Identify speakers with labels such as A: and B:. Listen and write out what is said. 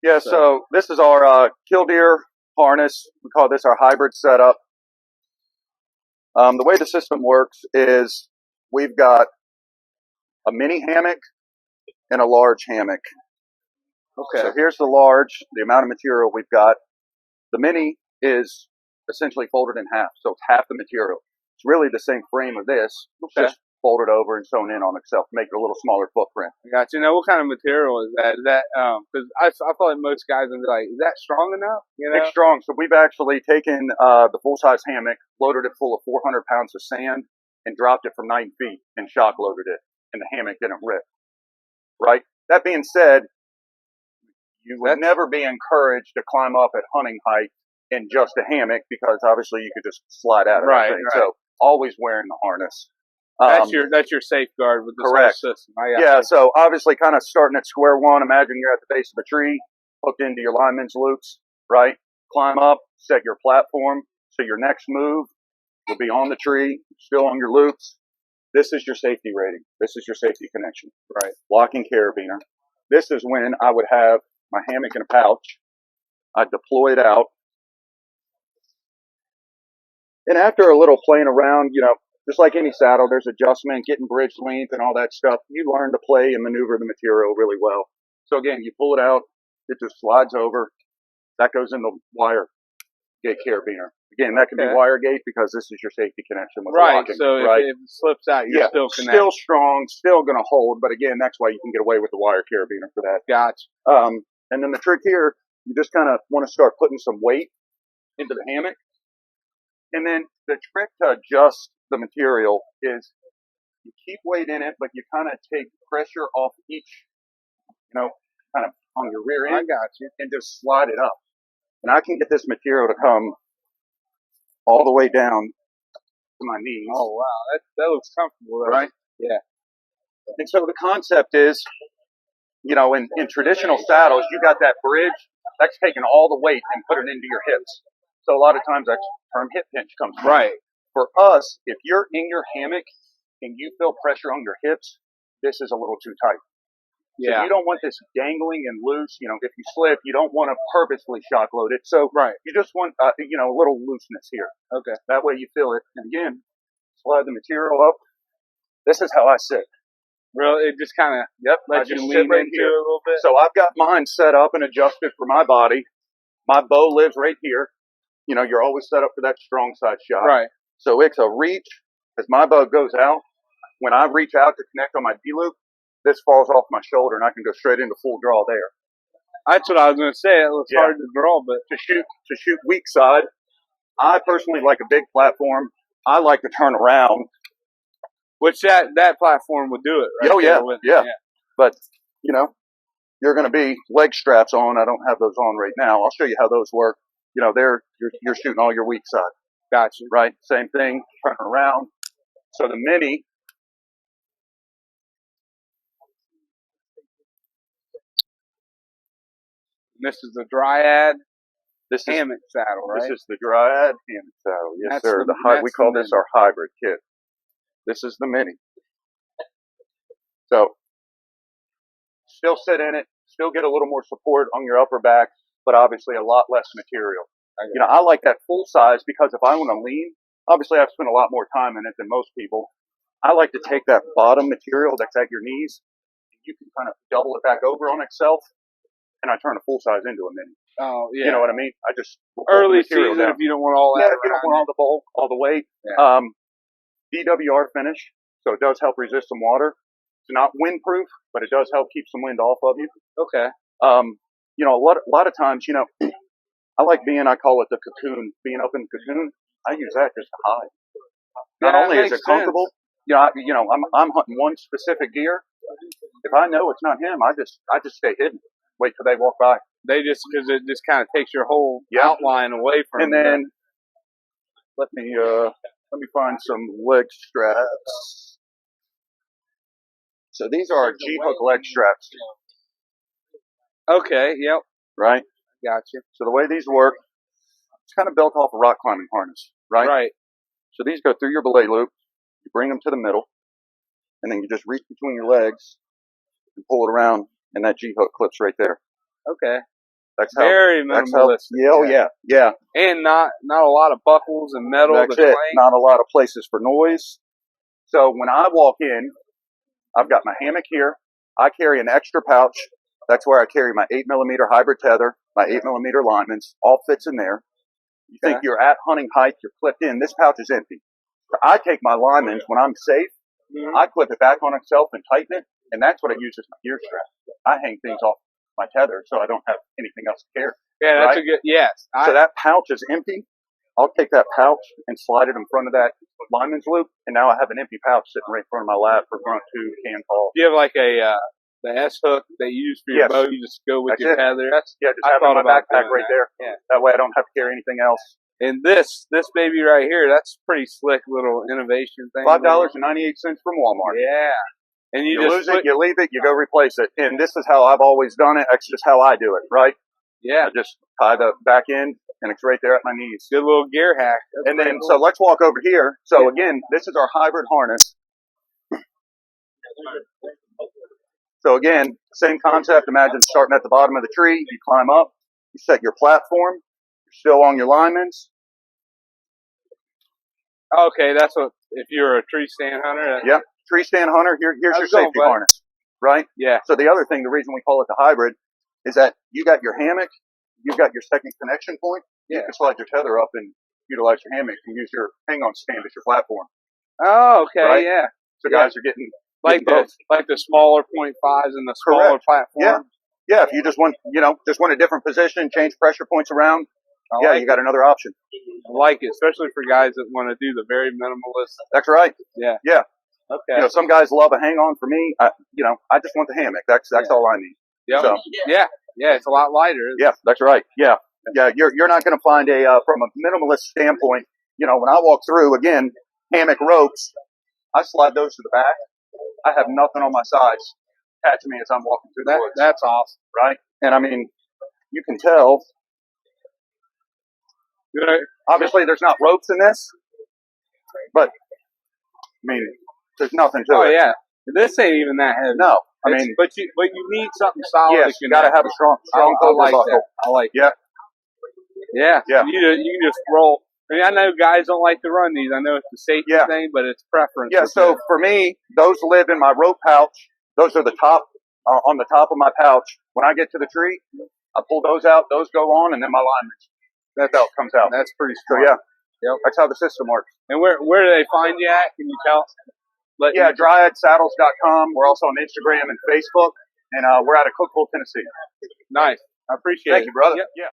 A: Yeah, so this is our killdeer harness. We call this our hybrid setup. The way the system works is we've got a mini hammock and a large hammock.
B: Okay.
A: So here's the large, the amount of material we've got. The mini is essentially folded in half, so it's half the material. It's really the same frame of this, just folded over and sewn in on itself to make it a little smaller footprint.
B: Got you. Now, what kind of material is that? Is that because I feel like most guys would be like, is that strong enough? You know?
A: It's strong. So we've actually taken the full-size hammock, loaded it full of 400 pounds of sand, and dropped it from 9 feet and shock loaded it, and the hammock didn't rip. Right? That being said, you would never be encouraged to climb up at hunting height in just a hammock because obviously you could just slide out of that thing. So always wearing the harness.
B: That's your safeguard with this whole system.
A: Yeah, so obviously kind of starting at square one. Imagine you're at the base of a tree, hooked into your lineman's loops, right? Climb up, set your platform. So your next move will be on the tree, still on your loops. This is your safety rating. This is your safety connection.
B: Right.
A: Locking carabiner. This is when I would have my hammock in a pouch. I'd deploy it out. And after a little playing around, you know, just like any saddle, there's adjustment, getting bridge length and all that stuff. You learn to play and maneuver the material really well. So again, you pull it out, it just slides over. That goes in the wire gate carabiner. Again, that can be wire gate because this is your safety connection with the locking.
B: So if it slips out, you're still connected.
A: Still strong, still going to hold. But again, that's why you can get away with the wire carabiner for that.
B: Gotcha.
A: And then the trick here, you just kind of want to start putting some weight into the hammock. And then the trick to adjust the material is you keep weight in it, but you kind of take pressure off each, you know, kind of on your rear end.
B: I got you.
A: And just slide it up. And I can get this material to come all the way down to my knees.
B: Oh, wow. That looks comfortable, though.
A: Right?
B: Yeah.
A: And so the concept is, you know, in traditional saddles, you got that bridge. That's taking all the weight and put it into your hips. So a lot of times that term hip pinch comes from.
B: Right.
A: For us, if you're in your hammock and you feel pressure on your hips, this is a little too tight. So you don't want this dangling and loose. You know, if you slip, you don't want to purposefully shock load it. So you just want, you know, a little looseness here.
B: Okay.
A: That way you feel it. And again, slide the material up. This is how I sit.
B: Really? It just kind of lets you lean into it a little bit?
A: So I've got mine set up and adjusted for my body. My bow lives right here. You know, you're always set up for that strong side shot.
B: Right.
A: So it's a reach. As my bow goes out, when I reach out to connect on my D-loop, this falls off my shoulder and I can go straight into full draw there.
B: That's what I was going to say. It looks hard to draw, but
A: to shoot weak side, I personally like a big platform. I like to turn around.
B: Which that platform would do it, right?
A: Oh, yeah. But, you know, you're going to be leg straps on. I don't have those on right now. I'll show you how those work. You know, you're shooting all your weak side.
B: Gotcha.
A: Right? Same thing, turn around. So the mini,
B: this is the Dryad hammock saddle, right?
A: This is the Dryad hammock saddle. Yes, sir. We call this our hybrid kit. This is the mini. So, still sit in it, still get a little more support on your upper back, but obviously a lot less material. You know, I like that full size because if I want to lean, obviously I've spent a lot more time in it than most people. I like to take that bottom material that's at your knees. You can kind of double it back over on itself, and I turn a full size into a mini.
B: Oh, yeah.
A: You know what I mean? I just
B: early season if you don't want all that.
A: Yeah, if you don't want all the bulk, all the weight. Yeah. DWR finish, so it does help resist some water. It's not windproof, but it does help keep some wind off of you.
B: Okay.
A: You know, a lot of times, you know, I like I call it the cocoon, being up in the cocoon. I use that just to hide. Not only is it comfortable, you know, I'm hunting one specific deer. If I know it's not him, I just stay hidden. Wait till they walk by.
B: Because it just kind of takes your whole outline away from.
A: And then let me find some leg straps. So these are our G-hook leg straps.
B: Okay. Yep.
A: Right.
B: Gotcha.
A: So the way these work, it's kind of built off a rock climbing harness, right?
B: Right.
A: So these go through your belay loop. You bring them to the middle, and then you just reach between your legs and pull it around, and that G-hook clips right there.
B: Okay.
A: That's how.
B: Very minimalistic.
A: Yeah.
B: And not a lot of buckles and metal.
A: That's it. Not a lot of places for noise. So when I walk in, I've got my hammock here. I carry an extra pouch. That's where I carry my 8mm hybrid tether, my 8mm lineman's. All fits in there. You think you're at hunting height, you're clipped in. This pouch is empty. So I take my lineman's when I'm safe. I clip it back on itself and tighten it, and that's what I use as my gear strap. I hang things off my tether so I don't have anything else to carry.
B: Yeah, that's a good, yes.
A: So that pouch is empty. I'll take that pouch and slide it in front of that lineman's loop, and now I have an empty pouch sitting right in front of my lap for grunt tube, can call.
B: Do you have like the S hook that you use for your bow? You just go with your tether.
A: Just have it in my backpack right there. Yeah. That way I don't have to carry anything else.
B: And this baby right here, that's pretty slick little innovation thing.
A: $5.98 from Walmart.
B: Yeah. And you just
A: lose it, you leave it, you go replace it. And this is how I've always done it. That's just how I do it, right?
B: Yeah.
A: I just tie the back end, and it's right there at my knees.
B: Good little gear hack.
A: And then, so let's walk over here. So again, this is our hybrid harness. So again, same concept. Imagine starting at the bottom of the tree. You climb up. You set your platform. You're still on your lineman's.
B: Okay, that's what, if you're a tree stand hunter.
A: Yep. Tree stand hunter. Here's your safety harness. Right?
B: Yeah.
A: So the other thing, the reason we call it the hybrid, is that you got your hammock. You've got your second connection point. You can slide your tether up and utilize your hammock and use your hang-on stand as your platform.
B: Oh, okay,
A: right?
B: yeah.
A: So guys are getting
B: like the smaller .5s and the smaller platform.
A: Yeah. If you just want, just want a different position, change pressure points around. You got another option.
B: I like it, especially for guys that want to do the very minimalist.
A: That's right.
B: Yeah. Okay.
A: Some guys love a hang-on. For me, I just want the hammock. That's all I need.
B: Yep.
A: So,
B: yeah, it's a lot lighter.
A: Yeah, that's right. Yeah. You're not going to find from a minimalist standpoint. When I walk through, again, hammock ropes, I slide those to the back. I have nothing on my sides catching me as I'm walking through the woods.
B: That's awesome,
A: right? And I mean, you can tell. Obviously, there's not ropes in this, but I mean, there's nothing to it.
B: Oh yeah, this ain't even that heavy.
A: No, I mean,
B: but you need something solid.
A: Yes, you got to have a strong
B: I like that. I like that. Yeah. You can just roll. I mean, I know guys don't like to run these. I know it's a safety thing, but it's preference.
A: Yeah. So for me, those live in my rope pouch. Those are the top on the top of my pouch. When I get to the tree, I pull those out. Those go on, and then my lineman. That belt comes out.
B: That's pretty strong.
A: So that's how the system works.
B: And where do they find you at? Can you tell?
A: DryadSaddles.com. We're also on Instagram and Facebook, and we're out of Cookeville, Tennessee.
B: Nice. I appreciate it.
A: Thank you, brother.
B: Yeah.